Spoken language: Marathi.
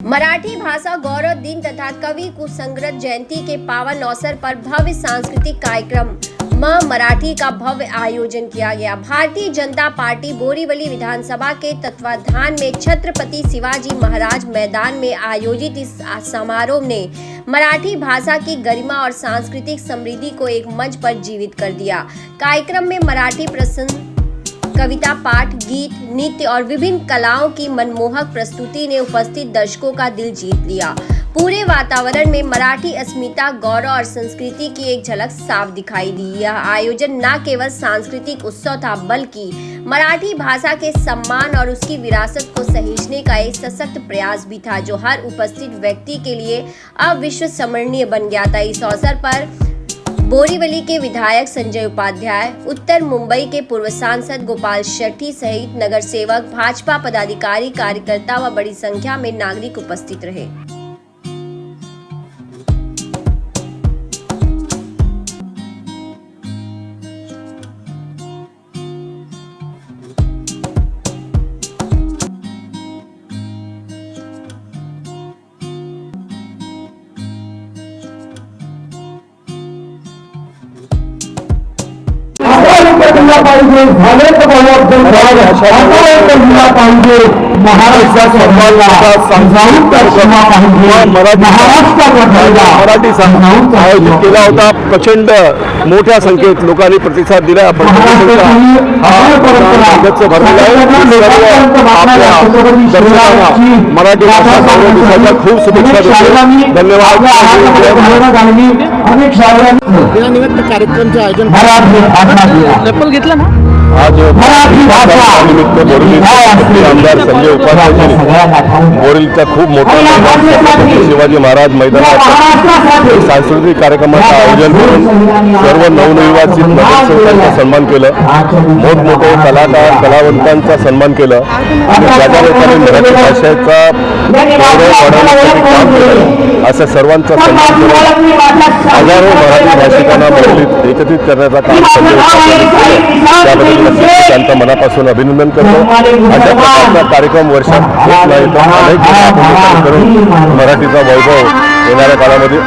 मराठी भाषा गौरव दिन तथा कवि कुसंग्रत जयंती के पावन अवसर पर भव्य सांस्कृतिक कार्यक्रम मराठी का भव्य आयोजन किया गया। भारतीय जनता पार्टी बोरीवली विधानसभा के तत्वाधान में छत्रपति शिवाजी महाराज मैदान में आयोजित इस समारोह ने मराठी भाषा की गरिमा और सांस्कृतिक समृद्धि को एक मंच पर जीवित कर दिया। कार्यक्रम में मराठी प्रसंग, कविता पाठ, गीत, नृत्य और विभिन्न कलाओं की मनमोहक प्रस्तुति ने उपस्थित दर्शकों का दिल जीत लिया। पूरे वातावरण में मराठी अस्मिता, गौरव और संस्कृति की एक झलक साफ दिखाई दी। यह आयोजन न केवल सांस्कृतिक उत्सव था बल्कि मराठी भाषा के सम्मान और उसकी विरासत को सहेजने का एक सशक्त प्रयास भी था, जो हर उपस्थित व्यक्ति के लिए अविस्मरणीय बन गया था। इस अवसर पर बोरीवली के विधायक संजय उपाध्याय, उत्तर मुंबई के पूर्व सांसद गोपाल शेट्टी सहित नगर सेवक, भाजपा पदाधिकारी, कार्यकर्ता व बड़ी संख्या में नागरिक उपस्थित रहे। पाहिजे झाले तर पाहिजे महाराष्ट्राचा मराठी आयोजित केला होता। प्रचंड मोठ्या संख्येत लोकांनी प्रतिसाद दिला। आपण मराठी भाषा खूप शुभेच्छा देतो। धन्यवाद। निमित्त कार्यक्रमचे आयोजन चप्पल घेतला ना आज निमित्त बोरीवली आमदार संजय उपाध्याय बोरीवलीचा खूप मोठा शिवाजी महाराज मैदानात सांस्कृतिक कार्यक्रमाचं आयोजन करून सर्व नवनिर्वाचित नगरसेवकांचा सन्मान केलं। मोठमोठे कलाकार कलावंतांचा सन्मान केलं आणि ज्या लोकांनी मराठी भाषेचा गौरव वाढवण्यासाठी काम केलं असं सर्वांचा सन्मान करून हजारो मराठी भाषिकांना बोरीवलीत एकत्रित करण्याचा काम संजय उपाध्याय केलं। त्याबद्दल त्यांचं मनापासून अभिनंदन करतो। अशा प्रकारचा कार्यक्रम वर्षात होत नाही तर अनेक करून मराठीचा वैभव येणाऱ्या काळामध्ये